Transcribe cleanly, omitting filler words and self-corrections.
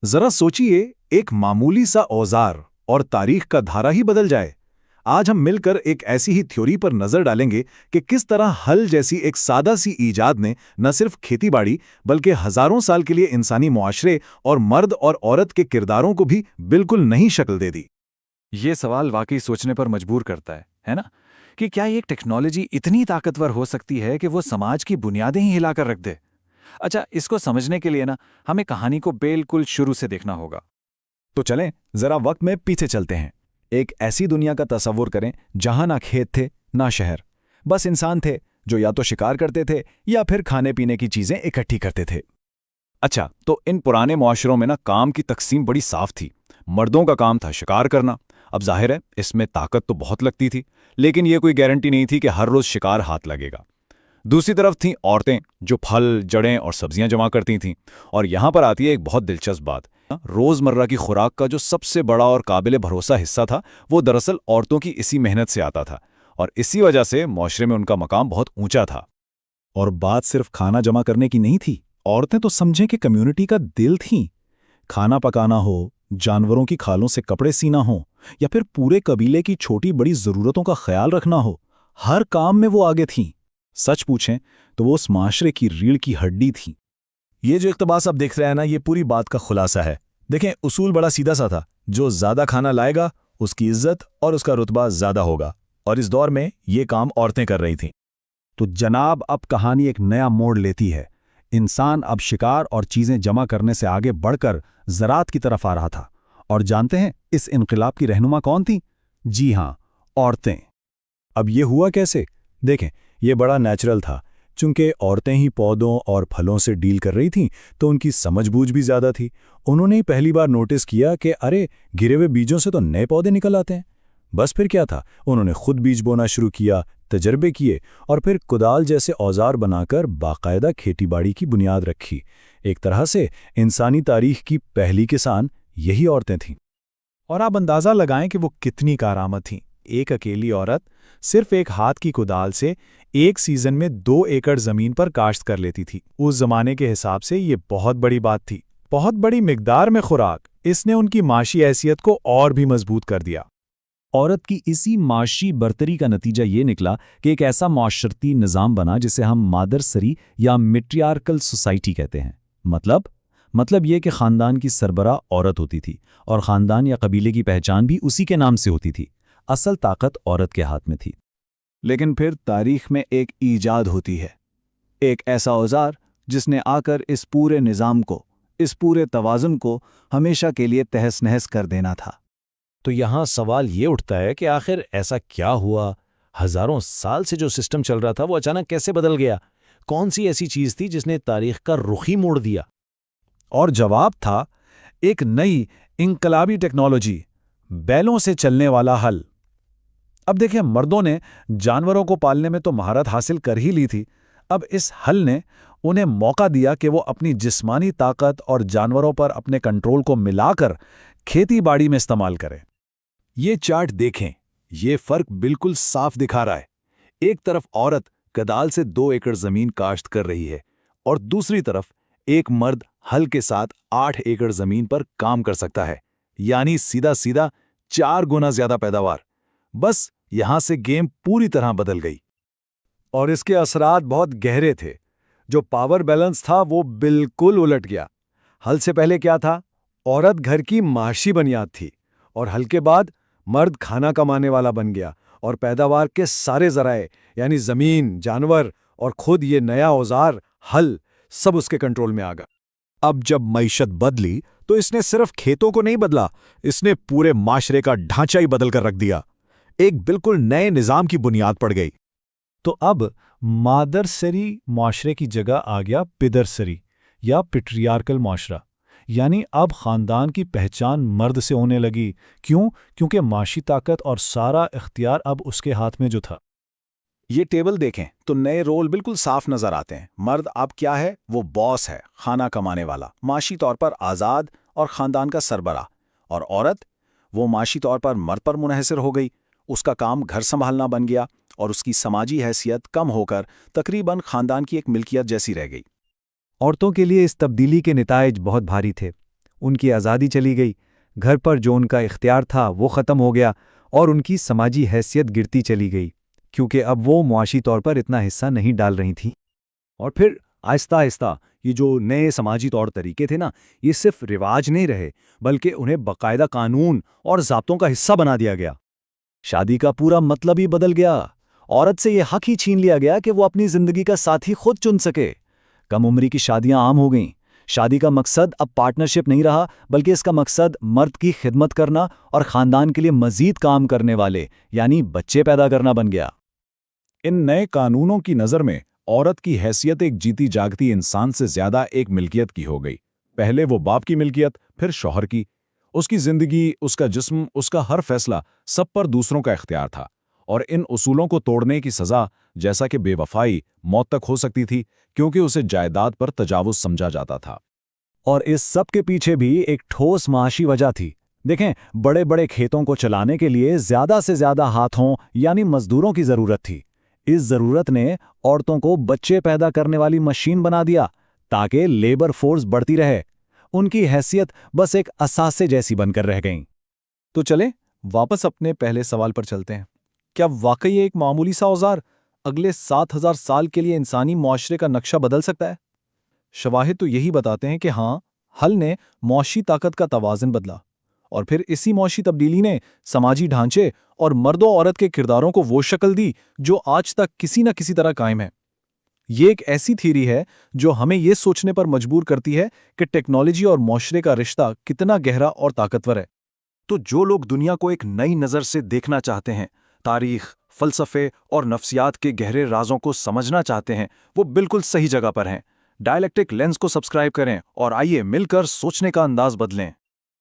जरा सोचिए, एक मामूली सा औजार और तारीख का धारा ही बदल जाए। आज हम मिलकर एक ऐसी ही थ्योरी पर नजर डालेंगे कि किस तरह हल जैसी एक सादा सी ईजाद ने न सिर्फ खेतीबाड़ी बल्कि हजारों साल के लिए इंसानी मुआशरे और मर्द और औरत के किरदारों को भी बिल्कुल नई शक्ल दे दी। ये सवाल वाकई सोचने पर मजबूर करता है ना? कि क्या एक टेक्नोलॉजी इतनी ताकतवर हो सकती है कि वो समाज की बुनियादें ही हिलाकर रख दे? अच्छा, इसको समझने के लिए ना हमें कहानी को बिल्कुल शुरू से देखना होगा। तो चलें जरा वक्त में पीछे चलते हैं। एक ऐसी दुनिया का तसव्वुर करें जहां ना खेत थे ना शहर, बस इंसान थे जो या तो शिकार करते थे या फिर खाने पीने की चीजें इकट्ठी करते थे। अच्छा, तो इन पुराने मुआशरों में ना काम की तकसीम बड़ी साफ थी। मर्दों का काम था शिकार करना। अब जाहिर है इसमें ताकत तो बहुत लगती थी, लेकिन ये कोई गारंटी नहीं थी कि हर रोज शिकार हाथ लगेगा। दूसरी तरफ थीं औरतें जो फल, जड़ें और सब्जियां जमा करती थीं। और यहां पर आती है एक बहुत दिलचस्प बात। रोजमर्रा की खुराक का जो सबसे बड़ा और काबिल भरोसा हिस्सा था, वो दरअसल औरतों की इसी मेहनत से आता था, और इसी वजह से मुआशरे में उनका मकाम बहुत ऊंचा था। और बात सिर्फ खाना जमा करने की नहीं थी, औरतें तो समझें कि कम्युनिटी का दिल थीं। खाना पकाना हो, जानवरों की खालों से कपड़े सीना हो, या फिर पूरे कबीले की छोटी बड़ी जरूरतों का ख्याल रखना हो, हर काम में वो आगे थीं। सच पूछें तो वो उस माशरे की रीढ़ की हड्डी थीं। ये जो इक़्तिबास आप देख रहे हैं ना, ये पूरी बात का खुलासा है। देखें, उसूल बड़ा सीधा सा था, जो ज्यादा खाना लाएगा उसकी इज्जत और उसका रुतबा ज्यादा होगा, और इस दौर में ये काम औरतें कर रही थीं। तो जनाब, अब कहानी एक नया मोड़ लेती है। इंसान अब शिकार और चीजें जमा करने से आगे बढ़कर ज़राअत की तरफ आ रहा था। और जानते हैं इस इनकलाब की रहनुमा कौन थी? जी हां, औरतें। अब ये हुआ कैसे? देखें, ये बड़ा नेचुरल था। चूंकि औरतें ही पौधों और फलों से डील कर रही थीं, तो उनकी समझबूझ भी ज्यादा थी। उन्होंने ही पहली बार नोटिस किया कि अरे, गिरे हुए बीजों से तो नए पौधे निकल आते हैं। बस फिर क्या था, उन्होंने खुद बीज बोना शुरू किया, तजर्बे किए, और फिर कुदाल जैसे औजार बनाकर बाकायदा खेतीबाड़ी की बुनियाद रखी। एक तरह से इंसानी तारीख की पहली किसान यही औरतें थीं। और आप अंदाजा लगाएं कि वो कितनी कारआमद थीं। एक अकेली औरत सिर्फ एक हाथ की कुदाल से एक सीजन में 2 एकड़ जमीन पर काश्त कर लेती थी। उस जमाने के हिसाब से ये बहुत बड़ी बात थी, बहुत बड़ी मिकदार में खुराक। इसने उनकी माशी हैसियत को और भी मजबूत कर दिया। औरत की इसी माशी बर्तरी का नतीजा ये निकला कि एक ऐसा माशरती निज़ाम बना जिसे हम मादर सरी या मैट्रियार्कल सोसाइटी कहते हैं। मतलब ये कि ख़ानदान की सरबराह औरत होती थी, और ख़ानदान या कबीले की पहचान भी उसी के नाम से होती थी। असल ताकत औरत के हाथ में थी। लेकिन फिर तारीख में एक ईजाद होती है, एक ऐसा औजार जिसने आकर इस पूरे निज़ाम को, इस पूरे तवाज़ुन को हमेशा के लिए तहस नहस कर देना था। तो यहाँ सवाल ये उठता है कि आखिर ऐसा क्या हुआ? हजारों साल से जो सिस्टम चल रहा था वो अचानक कैसे बदल गया? कौन सी ऐसी चीज थी जिसने तारीख का रुख ही मोड़ दिया? और जवाब था एक नई इंकलाबी टेक्नोलॉजी, बैलों से चलने वाला हल। अब देखिए, मर्दों ने जानवरों को पालने में तो महारत हासिल कर ही ली थी। अब इस हल ने उन्हें मौका दिया कि वो अपनी जिस्मानी ताकत और जानवरों पर अपने कंट्रोल को मिलाकर खेती बाड़ी में इस्तेमाल करें। ये चार्ट देखें, ये फर्क बिल्कुल साफ दिखा रहा है। एक तरफ औरत कदाल से 2 एकड़ जमीन काश्त कर रही है, और दूसरी तरफ एक मर्द हल के साथ 8 एकड़ जमीन पर काम कर सकता है, यानी सीधा सीधा 4 गुना ज्यादा पैदावार। बस यहां से गेम पूरी तरह बदल गई। और इसके असरात बहुत गहरे थे। जो पावर बैलेंस था वो बिल्कुल उलट गया। हल से पहले क्या था? औरत घर की माशी बुनियाद थी, और हल के बाद मर्द खाना कमाने वाला बन गया, और पैदावार के सारे जराए यानी जमीन, जानवर और खुद ये नया औजार हल, सब उसके कंट्रोल में आ गया। अब जब मईशत बदली तो इसने सिर्फ खेतों को नहीं बदला, इसने पूरे माशरे का ढांचा ही बदल कर रख दिया। एक बिल्कुल नए निजाम की बुनियाद पड़ गई। तो अब मादर सरी माशरे की जगह आ गया पिदर सरी या पेट्रियार्कल माशरा। यानी अब खानदान की पहचान मर्द से होने लगी। क्यों? क्योंकि माशी ताकत और सारा इख्तियार अब उसके हाथ में जो था। ये टेबल देखें तो नए रोल बिल्कुल साफ नजर आते हैं। मर्द अब क्या है? वो बॉस है, खाना कमाने वाला, माशी तौर पर आज़ाद और ख़ानदान का सरबराह। और औरत, वो माशी तौर पर मर्द पर मुनहसर हो गई। उसका काम घर संभालना बन गया, और उसकी समाजी हैसियत कम होकर तकरीबन ख़ानदान की एक मिल्कियत जैसी रह गई। औरतों के लिए इस तब्दीली के नताइज बहुत भारी थे। ان کی آزادی چلی گئی، گھر پر جو ان کا اختیار تھا وہ ختم ہو گیا، اور ان کی سماجی حیثیت گرتی چلی گئی، کیونکہ اب وہ معاشی طور پر اتنا حصہ نہیں ڈال رہی تھیں۔ اور پھر آہستہ آہستہ یہ جو نئے سماجی طور طریقے تھے نا، یہ صرف رواج نہیں رہے، بلکہ انہیں باقاعدہ قانون اور ضابطوں کا حصہ بنا دیا گیا۔ شادی کا پورا مطلب ہی بدل گیا۔ عورت سے یہ حق ہی چھین لیا گیا کہ وہ اپنی زندگی کا ساتھی خود چن سکے۔ کم عمری کی شادیاں عام ہو گئیں۔ شادی کا مقصد اب پارٹنرشپ نہیں رہا، بلکہ اس کا مقصد مرد کی خدمت کرنا اور خاندان کے لیے مزید کام کرنے والے یعنی بچے پیدا کرنا بن گیا۔ ان نئے قانونوں کی نظر میں عورت کی حیثیت ایک جیتی جاگتی انسان سے زیادہ ایک ملکیت کی ہو گئی۔ پہلے وہ باپ کی ملکیت، پھر شوہر کی۔ اس کی زندگی، اس کا جسم، اس کا ہر فیصلہ سب پر دوسروں کا اختیار تھا، اور ان اصولوں کو توڑنے کی سزا، جیسا کہ بے وفائی، موت تک ہو سکتی تھی، کیونکہ اسے جائیداد پر تجاوز سمجھا جاتا تھا۔ اور اس سب کے پیچھے بھی ایک ٹھوس معاشی وجہ تھی۔ دیکھیں، بڑے بڑے کھیتوں کو چلانے کے لیے زیادہ سے زیادہ ہاتھوں یعنی مزدوروں کی ضرورت تھی۔ اس ضرورت نے عورتوں کو بچے پیدا کرنے والی مشین بنا دیا تاکہ لیبر فورس بڑھتی رہے۔ ان کی حیثیت بس ایک اثاثے جیسی بن کر رہ گئیں۔ تو چلیں واپس اپنے پہلے سوال پر چلتے ہیں۔ کیا واقعی ایک معمولی سا اوزار اگلے 7000 سال کے لیے انسانی معاشرے کا نقشہ بدل سکتا ہے؟ شواہد تو یہی بتاتے ہیں کہ ہاں، حل نے معاشی طاقت کا توازن بدلا، اور پھر اسی معاشی تبدیلی نے سماجی ڈھانچے اور مرد و عورت کے کرداروں کو وہ شکل دی جو آج تک کسی نہ کسی طرح قائم ہے۔ یہ ایک ایسی تھیوری ہے جو ہمیں یہ سوچنے پر مجبور کرتی ہے کہ ٹیکنالوجی اور معاشرے کا رشتہ کتنا گہرا اور طاقتور ہے۔ تو جو لوگ دنیا کو ایک نئی نظر سے دیکھنا چاہتے ہیں، تاریخ، فلسفے اور نفسیات کے گہرے رازوں کو سمجھنا چاہتے ہیں، وہ بالکل صحیح جگہ پر ہیں۔ ڈائلیکٹک لینز کو سبسکرائب کریں اور آئیے مل کر سوچنے کا انداز بدلیں۔